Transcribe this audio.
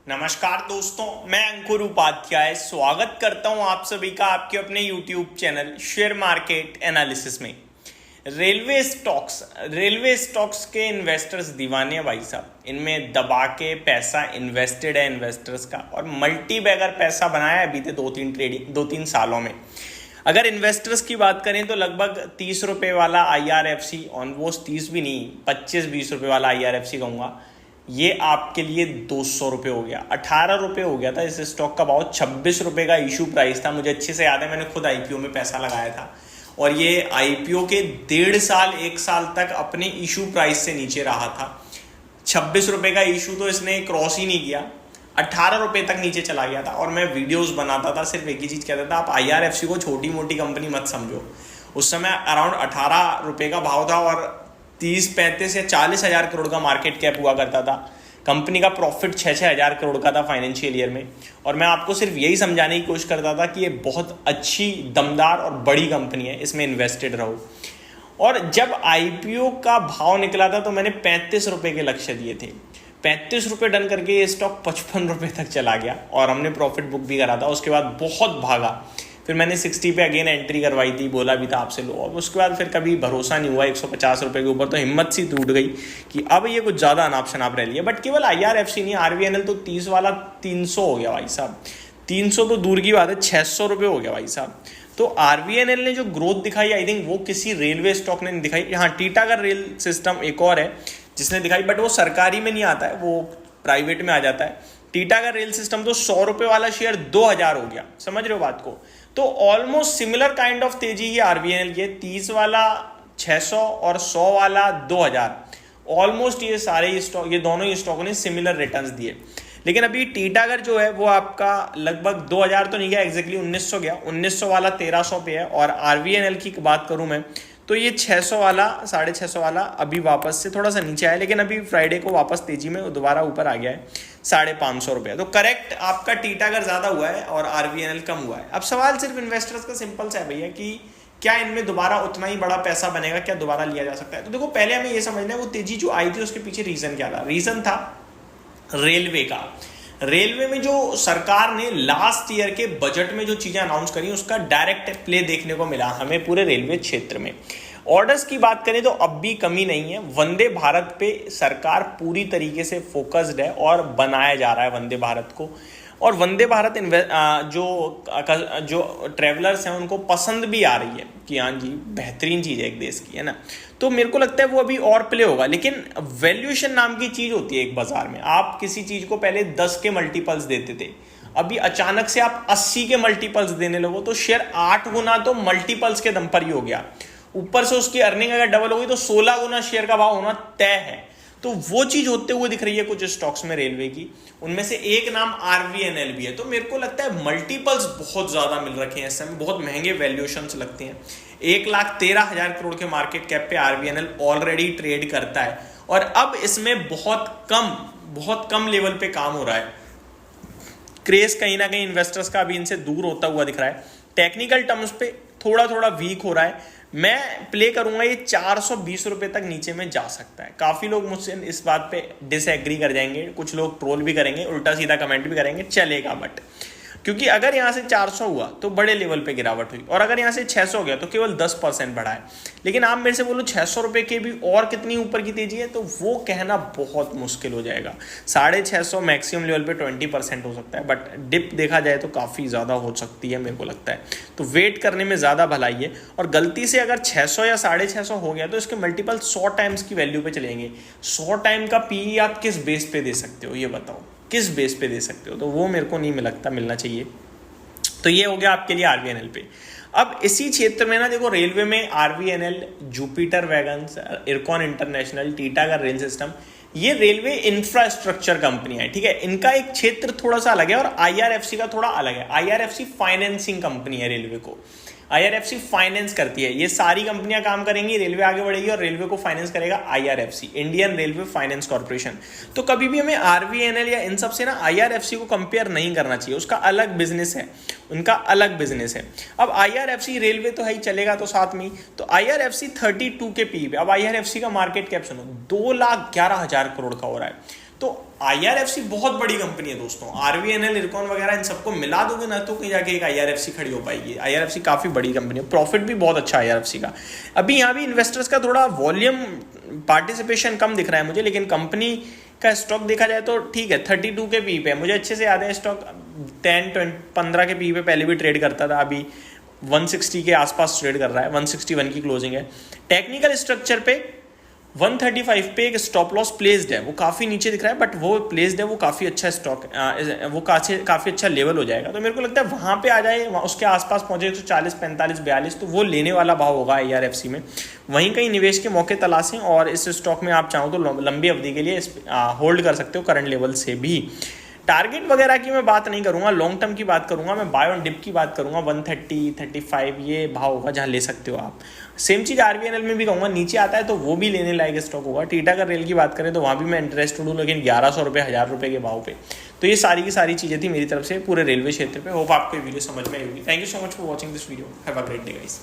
नमस्कार दोस्तों, मैं अंकुर उपाध्याय स्वागत करता हूं आप सभी का आपके अपने YouTube channel share market analysis में। रेलवे स्टॉक्स के इन्वेस्टर्स दीवाने हैं भाई साहब। इनमें दबा के पैसा इन्वेस्टेड है इन्वेस्टर्स का, और मल्टी बैगर पैसा बनाया है बीते दो तीन सालों में। अगर इन्वेस्टर्स की बात करें तो लगभग 30 रुपये वाला IRFC, ऑलमोस्ट 30 भी नहीं, 25-20 रुपये वाला IRFC कहूँगा, ये आपके लिए 200 रुपये हो गया। 18 रुपये हो गया था इस स्टॉक का भाव। 26 रुपये का इशू प्राइस था, मुझे अच्छे से याद है, मैंने खुद IPO में पैसा लगाया था। और ये IPO के 1.5 साल तक अपने इशू प्राइस से नीचे रहा था। 26 रुपये का इशू तो इसने क्रॉस ही नहीं किया, 18 रुपये तक नीचे चला गया था। और मैं वीडियोस बनाता था, सिर्फ एक ही चीज़ कहता था, आप IRFC को छोटी मोटी कंपनी मत समझो। उस समय अराउंड 18 रुपये का भाव था और 30-35 या 40 हज़ार करोड़ का मार्केट कैप हुआ करता था। कंपनी का प्रॉफिट 6-6 हज़ार करोड़ का था फाइनेंशियल ईयर में। और मैं आपको सिर्फ यही समझाने की कोशिश करता था कि ये बहुत अच्छी, दमदार और बड़ी कंपनी है, इसमें इन्वेस्टेड रहो। और जब IPO का भाव निकला था तो मैंने 35 रुपये के लक्ष्य दिए थे। 35 रुपये डन करके ये स्टॉक 55 रुपये तक चला गया और हमने प्रॉफिट बुक भी करा था। उसके बाद बहुत भागा, फिर मैंने 60 पे अगेन एंट्री करवाई थी, बोला भी था आपसे लो। और उसके बाद फिर कभी भरोसा नहीं हुआ 150 रुपये के ऊपर, तो हिम्मत सी टूट गई कि अब ये कुछ ज़्यादा अनाप शनाप रह लिया। बट केवल IRFC नहीं, RVNL तो 30 वाला 300 हो गया भाई साहब। 300 तो दूर की बात है, 600 रुपये हो गया भाई साहब। तो RVNL ने जो ग्रोथ दिखाई, आई थिंक वो किसी रेलवे स्टॉक ने नहीं दिखाई। हाँ, टीटागढ़ रेल सिस्टम एक और है जिसने दिखाई, बट वो सरकारी में नहीं आता है, वो प्राइवेट में आ जाता है। टीटागढ़ रेल सिस्टम तो 100 रुपये वाला शेयर 2000 हो गया, समझ रहे हो बात को। तो ऑलमोस्ट सिमिलर काइंड ऑफ तेजी ये RVNL की, 30 वाला 600 और 100 वाला 2000। ऑलमोस्ट ये सारे स्टॉक, ये दोनों ही स्टॉकों ने सिमिलर रिटर्न्स दिए। लेकिन अभी टीटागढ़ जो है वो आपका लगभग 2000 तो नहीं गया, एग्जैक्टली 1900 गया। 1900 वाला 1300 पे है। और RVNL की बात करूं मैं तो ये 600 वाला, 650 वाला अभी वापस से थोड़ा सा नीचे आया, लेकिन अभी फ्राइडे को वापस तेजी में दोबारा ऊपर आ गया है 550 रुपये। तो करेक्ट आपका टीटागढ़ ज़्यादा हुआ है और RVNL कम हुआ है। अब सवाल सिर्फ इन्वेस्टर्स का सिंपल सा है भैया कि क्या इनमें दोबारा उतना ही बड़ा पैसा बनेगा, क्या दोबारा लिया जा सकता है। तो देखो, पहले हमें ये समझना है वो तेजी जो आई थी उसके पीछे रीज़न क्या था। रीज़न था रेलवे का। रेलवे में जो सरकार ने लास्ट ईयर के बजट में जो चीज़ें अनाउंस करी उसका डायरेक्ट प्ले देखने को मिला हमें पूरे रेलवे क्षेत्र में। ऑर्डर्स की बात करें तो अब भी कमी नहीं है। वंदे भारत पे सरकार पूरी तरीके से फोकस्ड है और बनाया जा रहा है वंदे भारत को। और वंदे भारत जो ट्रेवलर्स हैं उनको पसंद भी आ रही है कि हाँ जी, बेहतरीन चीज़ है एक देश की, है ना। तो मेरे को लगता है वो अभी और प्ले होगा। लेकिन वैल्यूएशन नाम की चीज़ होती है एक बाजार में। आप किसी चीज़ को पहले 10 के मल्टीपल्स देते थे, अभी अचानक से आप 80 के मल्टीपल्स देने लगो तो शेयर 8 गुना तो मल्टीपल्स के दम पर ही हो गया। ऊपर से उसकी अर्निंग अगर डबल हो गई तो 16 गुना शेयर का भाव होना तय है। तो वो चीज होते हुए दिख रही है कुछ स्टॉक्स में रेलवे की। उनमें से एक नाम RVNL भी है। तो मेरे को लगता है मल्टीपल्स बहुत ज्यादा मिल रखे हैं इस समय, बहुत महंगे वैल्यूएशंस लगते हैं। 1,13,000 करोड़ के मार्केट कैप पे RVNL ऑलरेडी ट्रेड करता है और अब इसमें बहुत कम लेवल पे काम हो रहा है। क्रेज कहीं ना कहीं इन्वेस्टर्स का अभी इनसे दूर होता हुआ दिख रहा है। टेक्निकल टर्म्स पे थोड़ा वीक हो रहा है। मैं प्ले करूंगा ये 420 रुपये तक नीचे में जा सकता है। काफ़ी लोग मुझसे इस बात पे डिसएग्री कर जाएंगे, कुछ लोग ट्रोल भी करेंगे, उल्टा सीधा कमेंट भी करेंगे, चलेगा। बट क्योंकि अगर यहाँ से 400 हुआ तो बड़े लेवल पे गिरावट हुई, और अगर यहाँ से 600 गया तो केवल 10% बढ़ा है। लेकिन आप मेरे से बोलो 600 रुपये के भी और कितनी ऊपर की तेजी है, तो वो कहना बहुत मुश्किल हो जाएगा। 650 मैक्सिमम लेवल पे 20% हो सकता है, बट डिप देखा जाए तो काफ़ी ज़्यादा हो सकती है मेरे को लगता है। तो वेट करने में ज़्यादा भलाई है। और गलती से अगर 600 या 650 हो गया तो इसके मल्टीपल 100 टाइम्स की वैल्यू पे चलेंगे। 100 टाइम का PE आप किस बेस पे दे सकते हो, ये बताओ, किस बेस पे दे सकते हो। तो वो मेरे को नहीं लगता मिलना चाहिए। तो ये हो गया आपके लिए RVNL पे। अब इसी क्षेत्र में ना देखो, रेलवे में RVNL, Jupiter wagons, IRCON international, Titagarh rail system, ये रेलवे इंफ्रास्ट्रक्चर कंपनी है, ठीक है। इनका एक क्षेत्र थोड़ा सा अलग है और IRFC का थोड़ा अलग है। IRFC फाइनेंसिंग कंपनी है रेलवे को। IRFC फाइनेंस करती है। ये सारी कंपनियां काम करेंगी, रेलवे आगे बढ़ेगी और रेलवे को फाइनेंस करेगा IRFC, Indian railway finance corporation. तो कभी भी हमें RVNL या इन सब से ना IRFC को कंपेयर नहीं करना चाहिए। उसका अलग बिजनेस है, उनका अलग बिजनेस है। अब IRFC, रेलवे तो है ही, चलेगा तो साथ में ही। तो IRFC 32 के PE पे। अब IRFC का मार्केट कैप सुनो, 2,11,000 करोड़ का हो रहा है। तो IRFC बहुत बड़ी कंपनी है दोस्तों, RVNL, इरकॉन वगैरह इन सबको मिला दोगे ना तो कहीं जाके एक IRFC खड़ी हो पाएगी। IRFC काफ़ी बड़ी कंपनी है, प्रॉफिट भी बहुत अच्छा है IRFC का। अभी यहाँ भी इन्वेस्टर्स का थोड़ा वॉल्यूम पार्टिसिपेशन कम दिख रहा है मुझे, लेकिन कंपनी का स्टॉक देखा जाए तो ठीक है, 32 के पी पे है। मुझे अच्छे से याद है स्टॉक 15 के पी पे पहले भी ट्रेड करता था, अभी 160 के आसपास ट्रेड कर रहा है, 161 की क्लोजिंग है। टेक्निकल स्ट्रक्चर पे 135 पे एक स्टॉप लॉस प्लेस्ड है, वो काफ़ी नीचे दिख रहा है बट वो प्लेस्ड है, वो काफ़ी अच्छा स्टॉक, वो काफ़ी अच्छा लेवल हो जाएगा। तो मेरे को लगता है वहाँ पे आ जाए, उसके आसपास पहुँचे 140, 45, 42, तो वो लेने वाला भाव होगा IRFC में। वहीं कहीं निवेश के मौके तलाशें और इस स्टॉक में आप चाहो तो लंबी अवधि के लिए होल्ड कर सकते हो करंट लेवल से भी। टारगेट वगैरह की मैं बात नहीं करूंगा, लॉन्ग टर्म की बात करूंगा मैं, बाय ऑन डिप की बात करूंगा। 130, 35 ये भाव होगा जहां ले सकते हो आप। सेम चीज़ RVNL में भी कहूँगा, नीचे आता है तो वो भी लेने लायक स्टॉक होगा। टीटागढ़ रेल की बात करें तो वहाँ भी मैं इंटरेस्टेड हूँ, लेकिन 1100 रुपये, 1000 रुपये के भाव पे। तो ये सारी की सारी चीज़ें थी मेरी तरफ से पूरे रेलवे क्षेत्र पे। होप आपको ये वीडियो समझ में आई होगी। Thank you so much for watching this video. Have a great day guys.